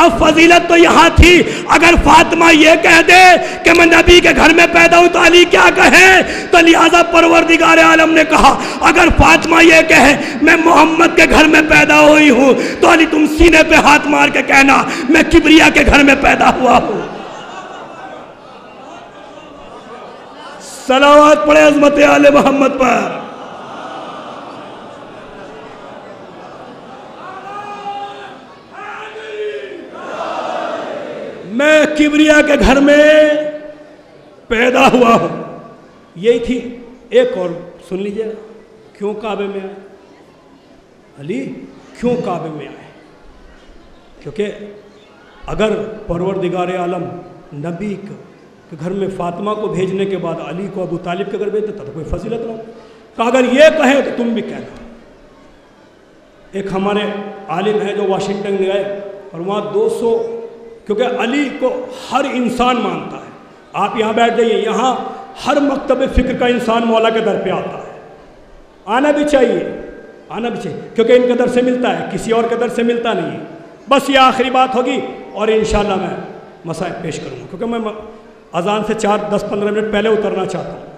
اب فضیلت تو یہاں تھی. اگر فاطمہ یہ کہہ دے کہ میں نبی کے گھر میں پیدا ہوں تو علی کیا کہے؟ تو لہٰذا پروردگار عالم نے کہا اگر فاطمہ یہ کہے میں محمد کے گھر میں پیدا ہوئی ہوں تو علی تم سینے پہ ہاتھ مار کے کہنا میں کبریا کے گھر میں پیدا ہوا ہوں. صلوات پڑھے عظمت آل محمد پر. میں کبریا کے گھر میں پیدا ہوا ہوں. یہی تھی. ایک اور سن لیجئے، کیوں کعبے میں آئے علی؟ کیوں کعبے میں آئے؟ کیونکہ اگر پروردگار عالم نبی کے گھر میں فاطمہ کو بھیجنے کے بعد علی کو ابو طالب کے گھر بھیج دیتا تو کوئی فضیلت نہ ہو. کہ اگر یہ کہیں تو تم بھی کہنا. ایک ہمارے عالم ہیں جو واشنگٹن میں گئے اور وہاں کیونکہ علی کو ہر انسان مانتا ہے. آپ یہاں بیٹھ جائیے, یہاں ہر مکتب فکر کا انسان مولا کے در پہ آتا ہے. آنا بھی چاہیے, آنا بھی چاہیے, کیونکہ ان کے در سے ملتا ہے, کسی اور کے در سے ملتا نہیں ہے. بس یہ آخری بات ہوگی اور انشاءاللہ میں مسائل پیش کروں گا, کیونکہ میں اذان سے 10-15 منٹ پہلے اترنا چاہتا ہوں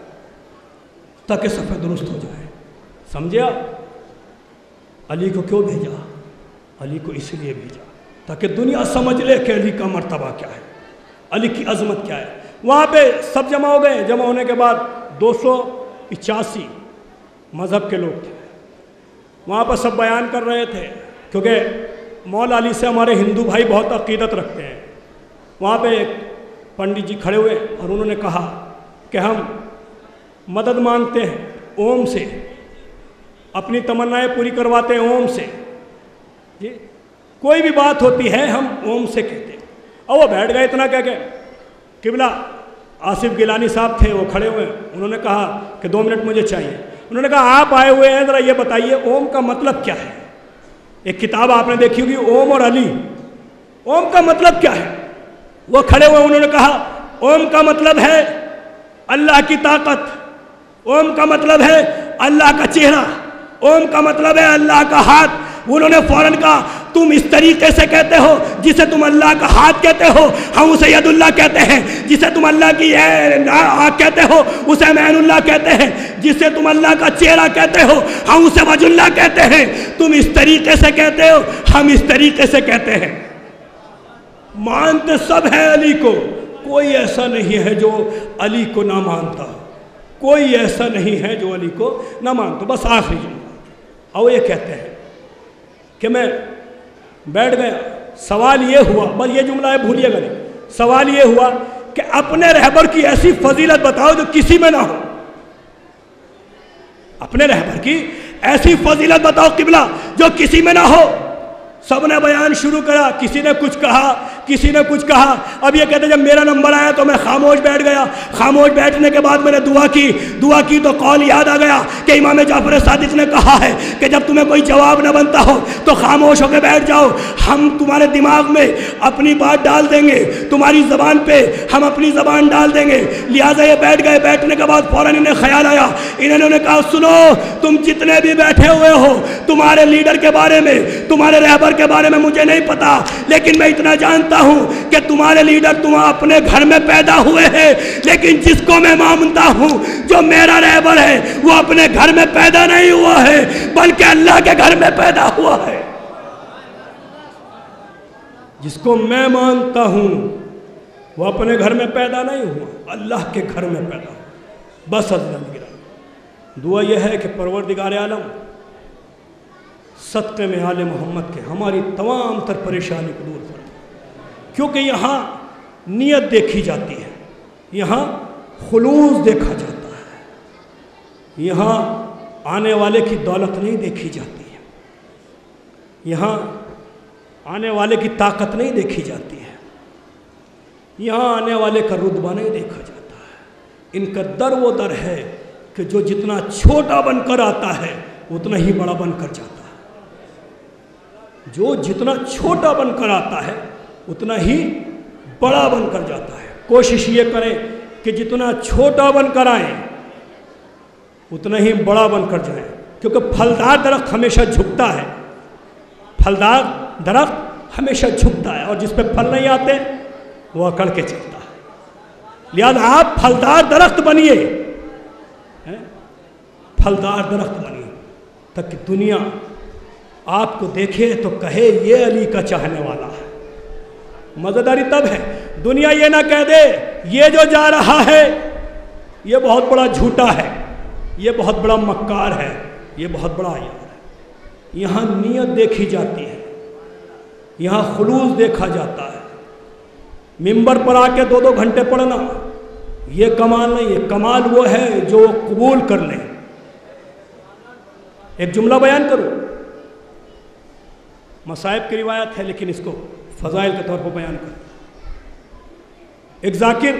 تاکہ صفحہ درست ہو جائے. سمجھے آپ؟ علی کو کیوں بھیجا؟ علی کو اس لیے بھیجا تاکہ دنیا سمجھ لے کہ علی کا مرتبہ کیا ہے, علی کی عظمت کیا ہے. وہاں پہ سب جمع ہو گئے. جمع ہونے کے بعد 285 مذہب کے لوگ تھے. وہاں پر سب بیان کر رہے تھے, کیونکہ مولا علی سے ہمارے ہندو بھائی بہت عقیدت رکھتے ہیں. وہاں پہ ایک پنڈت جی کھڑے ہوئے اور انہوں نے کہا کہ ہم مدد مانگتے ہیں اوم سے, اپنی تمنائیں پوری کرواتے ہیں اوم سے. جی کوئی بھی بات ہوتی ہے ہم اوم سے کہتے ہیں. اور وہ بیٹھ گئے اتنا کہہ کے. قبلہ آصف گیلانی صاحب تھے, وہ کھڑے ہوئے, انہوں نے کہا کہ 2 منٹ مجھے چاہیے. انہوں نے کہا آپ آئے ہوئے ہیں, ذرا یہ بتائیے اوم کا مطلب کیا ہے. ایک کتاب آپ نے دیکھی ہوگی اوم اور علی, اوم کا مطلب کیا ہے. وہ کھڑے ہوئے, انہوں نے کہا اوم کا مطلب ہے اللہ کی طاقت, اوم کا مطلب ہے اللہ کا چہرہ, اوم کا مطلب ہے اللہ کا ہاتھ. انہوں نے فوراً کہا تم اس طریقے سے کہتے ہو جسے تم اللہ کا ہاتھ کہتے ہو, ہم اسے ید اللہ کہتے ہیں. جسے تم اللہ کی آنکھ کہتے ہو اسے معین اللہ کہتے ہیں. جسے تم اللہ کا چہرہ کہتے ہو ہم اسے وجہ اللہ کہتے ہیں. تم اس طریقے سے کہتے ہو, ہم اس طریقے سے کہتے ہیں. مانتے سب ہیں علی کو, کوئی ایسا نہیں ہے جو علی کو نہ مانتا, کوئی ایسا نہیں ہے جو علی کو نہ مانتا. بس آخری جملہ, اور یہ کہتے ہیں کہ میں بیٹھ گیا, سوال یہ ہوا, بس یہ جملہ ہے بھولیے گا نہیں, سوال یہ ہوا کہ اپنے رہبر کی ایسی فضیلت بتاؤ جو کسی میں نہ ہو. اپنے رہبر کی ایسی فضیلت بتاؤ قبلہ جو کسی میں نہ ہو. سب نے بیان شروع کرا, کسی نے کچھ کہا, کسی نے کچھ کہا. اب یہ کہتے جب میرا نمبر آیا تو میں خاموش بیٹھ گیا. خاموش بیٹھنے کے بعد میں نے دعا کی تو قول یاد آ گیا کہ امام جعفر صادق نے کہا ہے کہ جب تمہیں کوئی جواب نہ بنتا ہو تو خاموش ہو کے بیٹھ جاؤ. ہم تمہارے دماغ میں اپنی بات ڈال دیں گے, تمہاری زبان پہ ہم اپنی زبان ڈال دیں گے. لہٰذا یہ بیٹھ گئے. بیٹھنے کے بعد فوراً انہیں خیال آیا. انہوں نے کہا سنو, تم جتنے بھی بیٹھے ہوئے ہو, تمہارے لیڈر کے بارے میں, تمہارے رہبر کے بارے میں مجھے نہیں پتا, لیکن میں اتنا جانتا ہوں کہ تمہارے لیڈر تم اپنے گھر میں پیدا ہوئے ہیں, لیکن جس کو میں مانتا ہوں جو میرا رہبر ہے وہ اپنے گھر میں پیدا نہیں ہوا ہے بلکہ اللہ کے گھر میں پیدا ہوا ہے. جس کو میں مانتا ہوں وہ اپنے گھر میں پیدا نہیں ہوا, اللہ کے گھر میں پیدا ہوا. بس اللہ دعا یہ ہے کہ پروردگار عالم صدقے میں آل محمد کے ہماری تمام تر پریشانی کو دور فرمائے. کیونکہ یہاں نیت دیکھی جاتی ہے, یہاں خلوص دیکھا جاتا ہے, یہاں آنے والے کی دولت نہیں دیکھی جاتی ہے, یہاں آنے والے کی طاقت نہیں دیکھی جاتی ہے, یہاں آنے والے کا رتبہ نہیں دیکھا جاتا ہے. ان کا در وہ در ہے کہ جو جتنا چھوٹا بن کر آتا ہے اتنا ہی بڑا بن کر جاتا ہے. جو جتنا چھوٹا بن کر آتا ہے اتنا ہی بڑا بن کر جاتا ہے. کوشش یہ کریں کہ جتنا چھوٹا بن کر آئیں اتنا ہی بڑا بن کر جائیں, کیونکہ پھلدار درخت ہمیشہ جھکتا ہے, پھلدار درخت ہمیشہ جھکتا ہے, اور جس پہ پھل نہیں آتے وہ اکڑ کے چلتا ہے. لہذا آپ پھلدار درخت بنیے, پھلدار درخت بنیے تاکہ دنیا آپ کو دیکھے تو کہے یہ علی کا چاہنے والا ہے. مزیداری تب ہے دنیا یہ نہ کہہ دے یہ جو جا رہا ہے یہ بہت بڑا جھوٹا ہے, یہ بہت بڑا مکار ہے, یہ بہت بڑا عیار ہے. یہاں نیت دیکھی جاتی ہے, یہاں خلوص دیکھا جاتا ہے. ممبر پر آ کے 2-2 گھنٹے پڑھنا یہ کمال نہیں ہے, کمال وہ ہے جو قبول کر لیں. ایک جملہ بیان کروں, مصائب کی روایت ہے لیکن اس کو فضائل کے طور پر بیان کروں. ایک ذاکر,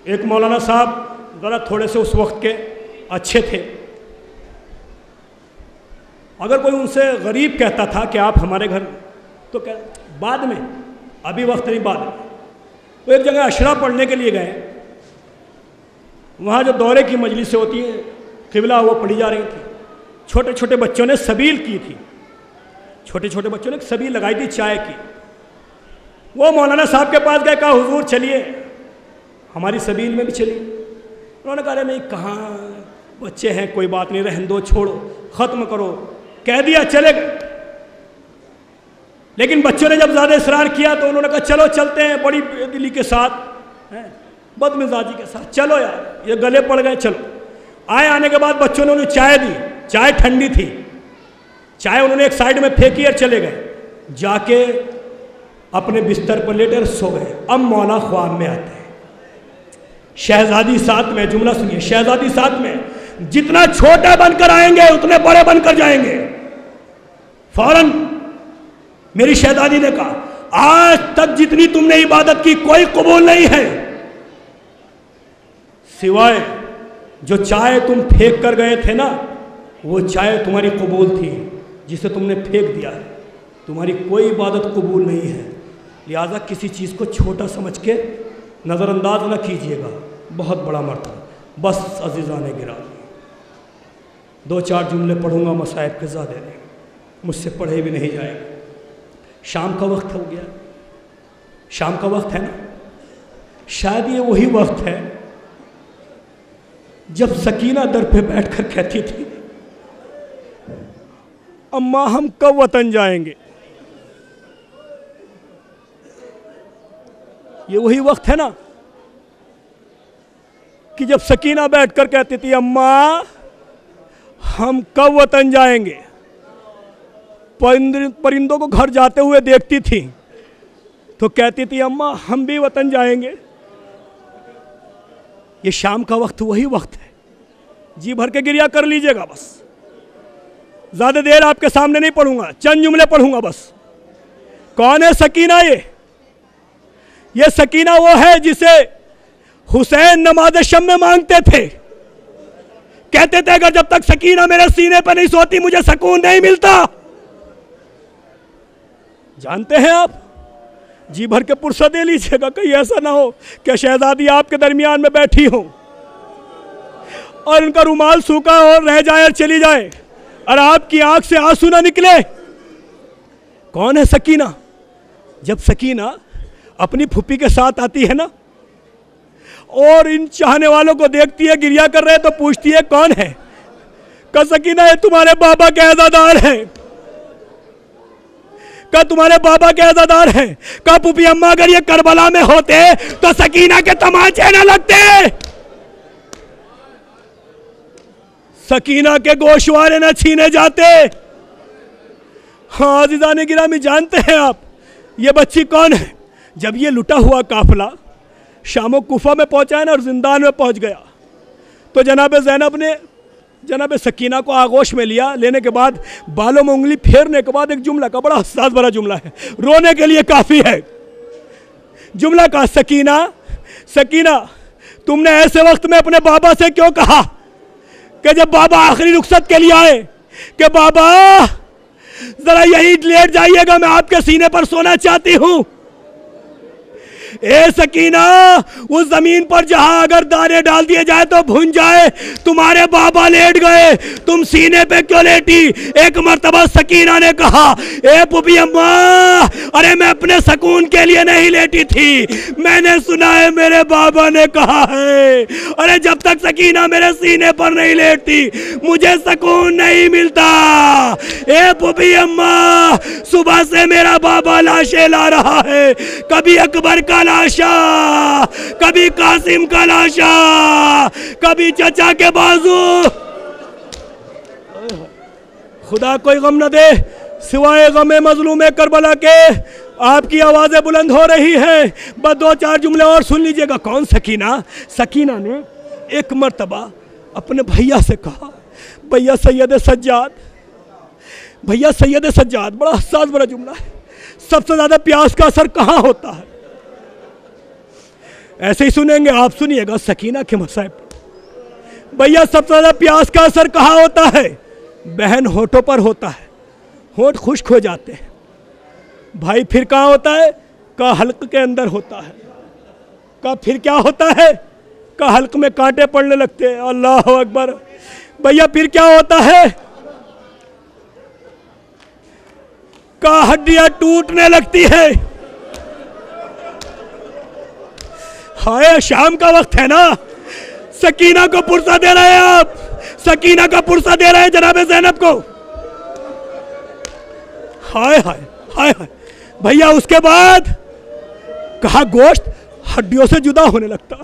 ایک مولانا صاحب ذرا تھوڑے سے اس وقت کے اچھے تھے. اگر کوئی ان سے غریب کہتا تھا کہ آپ ہمارے گھر, تو بعد میں ابھی وقت نہیں، بعد میں۔ وہ ایک جگہ اشرا پڑھنے کے لیے گئے، وہاں جو دورے کی مجلسیں ہوتی ہیں قبلہ وہ پڑھی جا رہی تھی، چھوٹے چھوٹے بچوں نے سبیل کی تھی، چھوٹے چھوٹے بچوں نے سبیل لگائی تھی چائے کی۔ وہ مولانا صاحب کے پاس گئے، کہا حضور چلیے ہماری سبیل میں بھی چلیے۔ انہوں نے کہا نہیں، کہاں بچے ہیں، کوئی بات نہیں، رہن دو، چھوڑو، ختم کرو، کہہ دیا چلے گئے۔ لیکن بچوں نے جب زیادہ اصرار کیا تو انہوں نے کہا چلو چلتے ہیں، بڑی دلی کے ساتھ، بد مزاجی کے ساتھ، چلو یار، یہ گلے پڑ گئے، چلو۔ آنے کے بعد بچوں نے انہیں چائے دی، چائے ٹھنڈی تھی، چائے انہوں نے ایک سائیڈ میں پھینکی اور چلے گئے، جا کے اپنے بستر پر لیٹے سو گئے۔ اب مولا خواب میں آتے ہیں، شہزادی ساتھ میں، جملہ سنیے، شہزادی ساتھ میں، جتنا چھوٹا بن کر آئیں گے اتنے بڑے بن کر جائیں گے۔ فوراً میری شہزادی نے کہا آج تک جتنی تم نے عبادت کی کوئی قبول نہیں ہے، سوائے جو چائے تم پھینک کر گئے تھے نا، وہ چائے تمہاری قبول تھی، جسے تم نے پھینک دیا ہے، تمہاری کوئی عبادت قبول نہیں ہے۔ لہٰذا کسی چیز کو چھوٹا سمجھ کے نظر انداز نہ کیجیے گا، بہت بڑا مرتبہ۔ بس عزیزان گرامی، دو چار جملے پڑھوں گا، مصائب کے زیادہ نہیں، مجھ سے پڑھے بھی نہیں جائے گا۔ شام کا وقت ہو گیا، شام کا وقت ہے نا، شاید یہ وہی وقت ہے جب سکینہ در پہ بیٹھ کر کہتی تھی اماں ہم کب وطن جائیں گے۔ یہ وہی وقت ہے نا کہ جب سکینہ بیٹھ کر کہتی تھی اماں ہم کب وطن جائیں گے۔ پرندوں کو گھر جاتے ہوئے دیکھتی تھی تو کہتی تھی اماں ہم بھی وطن جائیں گے۔ یہ شام کا وقت وہی وقت ہے، جی بھر کے گریہ کر لیجئے گا، بس زیادہ دیر آپ کے سامنے نہیں پڑھوں گا، چند جملے پڑھوں گا بس۔ کون ہے سکینہ؟ یہ سکینہ وہ ہے جسے حسین نماز شب میں مانگتے تھے، کہتے تھے اگر جب تک سکینہ میرے سینے پہ نہیں سوتی مجھے سکون نہیں ملتا۔ جانتے ہیں آپ، جی بھر کے پرسہ دے لیجئے گا، کہیں ایسا نہ ہو کہ شہزادی آپ کے درمیان میں بیٹھی ہوں اور ان کا رومال سوکھا اور رہ جائے اور چلی جائے اور آپ کی آنکھ سے آنسو نہ نکلے۔ کون ہے سکینہ؟ جب سکینہ اپنی پھوپھی کے ساتھ آتی ہے نا اور ان چاہنے والوں کو دیکھتی ہے گریہ کر رہے تو پوچھتی ہے کون ہے؟ کہ سکینہ یہ تمہارے بابا کے عزادار ہیں، کہ تمہارے بابا کے عزادار ہیں، کہ پھوپھی اماں اگر یہ کربلا میں ہوتے تو سکینہ کے تماچے نہ لگتے، سکینہ کے گوشوارے نہ چھینے جاتے۔ ہاں عزیزان گرامی، جانتے ہیں آپ یہ بچی کون ہے؟ جب یہ لٹا ہوا قافلہ شام و کوفہ میں پہنچا ہے نا اور زندان میں پہنچ گیا تو جناب زینب نے جناب سکینہ کو آغوش میں لیا، لینے کے بعد بالوں میں انگلی پھیرنے کے بعد ایک جملہ کا، بڑا حساس بڑا جملہ ہے، رونے کے لیے کافی ہے۔ جملہ کا سکینہ سکینہ تم نے ایسے وقت میں اپنے بابا سے کیوں کہا کہ جب بابا آخری رخصت کے لیے آئے کہ بابا ذرا یہی لیٹ جائیے گا، میں آپ کے سینے پر سونا چاہتی ہوں۔ اے سکینہ اس زمین پر جہاں اگر دانے ڈال دیے جائے تو بھن جائے، تمہارے بابا لیٹ گئے، تم سینے پہ کیوں لیٹی؟ ایک مرتبہ سکینہ نے کہا اے پھوپھی اماں ارے میں اپنے سکون کے لیے نہیں لیٹی تھی، میں نے سنا ہے میرے بابا نے کہا ہے ارے جب تک سکینہ میرے سینے پر نہیں لیٹتی مجھے سکون نہیں ملتا۔ اے پھوپھی اماں صبح سے میرا بابا لاشیں لا رہا ہے، کبھی اکبر کا لاشا، کبھی قاسم کا لاشا، کبھی چچا کے بازو۔ خدا کوئی غم نہ دے سوائے غم مظلوم کربلا کے۔ آپ کی آوازیں بلند ہو رہی ہیں، بس دو چار جملے اور سن لیجئے گا۔ کون سکینہ؟ سکینہ نے ایک مرتبہ اپنے بھیا سے کہا بھیا سید سجاد، بھیا سید سجاد، بڑا حساس بڑا جملہ ہے، سب سے زیادہ پیاس کا اثر کہاں ہوتا ہے؟ ایسے ہی سنیں گے آپ، سنیے گا سکینہ کے مصائب۔ بھیا سب سے زیادہ پیاس کا اثر کہاں ہوتا ہے؟ بہن ہونٹوں پر ہوتا ہے، ہونٹ خشک ہو جاتے ہیں۔ بھائی پھر کہاں ہوتا ہے؟ کا حلق کے اندر ہوتا ہے. کا پھر کیا ہوتا ہے؟ کا حلق میں کانٹے پڑنے لگتے ہیں. اللہ اکبر. بھیا پھر کیا ہوتا ہے؟ کا ہڈیاں ٹوٹنے لگتی ہے. ہائے شام کا وقت ہے نا, سکینہ کو پرسہ دے رہے ہیں آپ, سکینہ کا پرسہ دے رہے ہیں جناب زینب کو. ہائے ہائے ہائے ہائے. بھیا اس کے بعد کہا گوشت ہڈیوں سے جدا ہونے لگتا.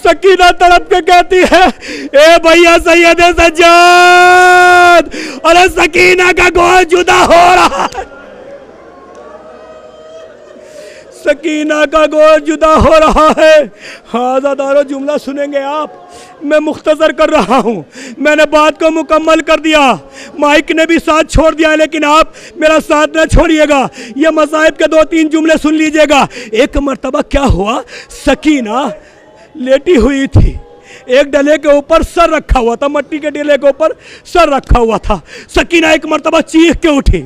سکینہ تڑپ کے کہتی ہے اے بھیا سید سجاد, ارے سکینہ کا گوشت جدا ہو رہا ہے, سکینہ کا گوشت جدا ہو رہا ہے. ہاں عزادارو جملہ سنیں گے آپ, میں مختصر کر رہا ہوں, میں نے بات کو مکمل کر دیا, مائک نے بھی ساتھ چھوڑ دیا, لیکن آپ میرا ساتھ نہ چھوڑیے گا. یہ مصائب کے 2-3 جملے سن لیجئے گا. ایک مرتبہ کیا ہوا, سکینہ لیٹی ہوئی تھی, ایک ڈلے کے اوپر سر رکھا ہوا تھا, مٹی کے ڈلے کے اوپر سر رکھا ہوا تھا. سکینہ ایک مرتبہ چیخ کے اٹھی.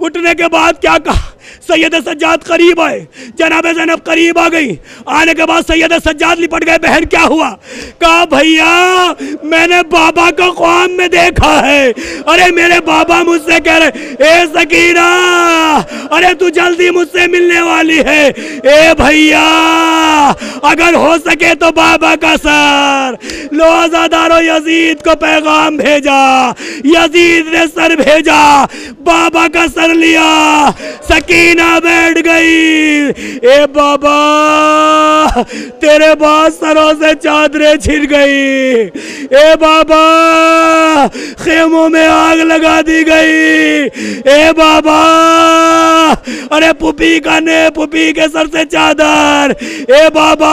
اٹھنے کے بعد کیا کہا, سید سجاد قریب آئے, جناب زینب قریب آ گئی. آنے کے بعد سید سجاد لپٹ گئے. بہن کیا ہوا؟ کہا بھیا میں نے بابا کو خواب میں دیکھا ہے. ارے میرے بابا مجھ سے کہہ رہے اے سکینہ, ارے تو جلدی مجھ سے ملنے والی ہے. اے بھیا اگر ہو سکے تو بابا کا سر لو. عزادارو یزید کو پیغام بھیجا, یزید نے سر بھیجا, بابا کا سر لیا. سکینہ بیٹھ گئی. اے بابا تیرے بعد سروں سے چادریں چھن گئی. اے بابا خیموں میں آگ لگا دی گئی. اے بابا ارے پھوپھی پھوپھی کے سر سے چادر. اے بابا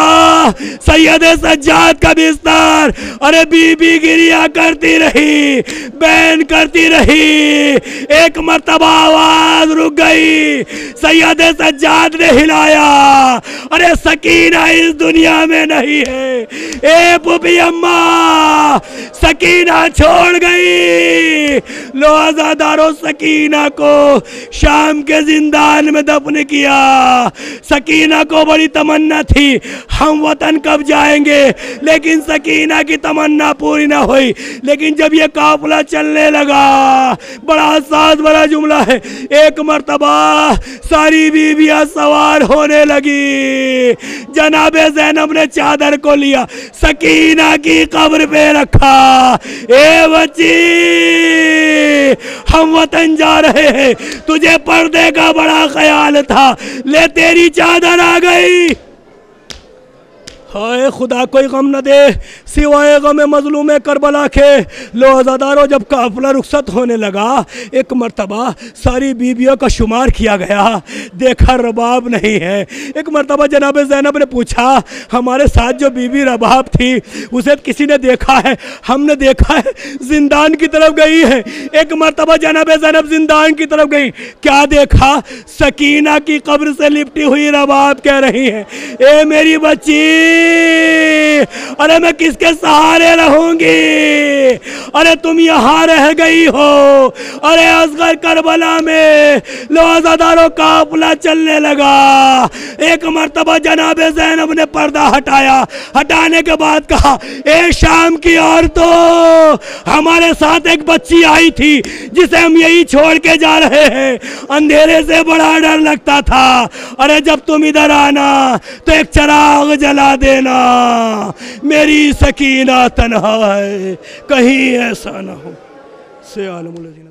سید سجاد کا بستر. ارے بی بی گریا کرتی رہی, بین کرتی رہی. ایک مرتبہ آواز رک گئی, سید سجاد نے ہلایا, ارے سکینہ اس دنیا میں نہیں ہے. اے پھوپھی اماں سکینہ چھوڑ گئی. لو عزادارو سکینہ کو شام کے زندان میں دفن کیا. سکینہ کو بڑی تمنا تھی ہم وطن کب جائیں گے, لیکن سکینہ کی تمنا پوری نہ ہوئی. لیکن جب یہ قافلہ چلنے لگا, بڑا حساس بڑا جملہ ہے, ایک مرتبہ ساری بیویاں سوار ہونے لگی. جناب زینب نے چادر کو لیا, سکینہ کی قبر پہ رکھا. اے بچی ہم وطن جا رہے ہیں, تجھے پردے کا بڑا خیال تھا, لے تیری چادر آ گئی. ہائے خدا کوئی غم نہ دے سوائے غم مظلوم کربلا کے. لو عزادارو جب قافلہ رخصت ہونے لگا, ایک مرتبہ ساری بیویوں کا شمار کیا گیا, دیکھا رباب نہیں ہے. ایک مرتبہ جناب زینب نے پوچھا ہمارے ساتھ جو بیوی رباب تھی اسے کسی نے دیکھا ہے؟ ہم نے دیکھا ہے زندان کی طرف گئی ہے. ایک مرتبہ جناب زینب زندان کی طرف گئی, کیا دیکھا؟ سکینہ کی قبر سے لپٹی ہوئی رباب کہہ رہی ہے اے میری بچی, ارے میں کس کے سہارے رہوں گی؟ ارے تم یہاں رہ گئی ہو. ارے اصغر کربلا میں لو عزادارو قافلہ چلنے لگا. ایک مرتبہ جناب زینب نے پردہ ہٹایا, ہٹانے کے بعد کہا اے شام کی عورتوں, ہمارے ساتھ ایک بچی آئی تھی جسے ہم یہی چھوڑ کے جا رہے ہیں. اندھیرے سے بڑا ڈر لگتا تھا. ارے جب تم ادھر آنا تو ایک چراغ جلا دینا, میری سکینہ تنہا ہے, کہیں ایسا نہ ہو. سے عالم الذین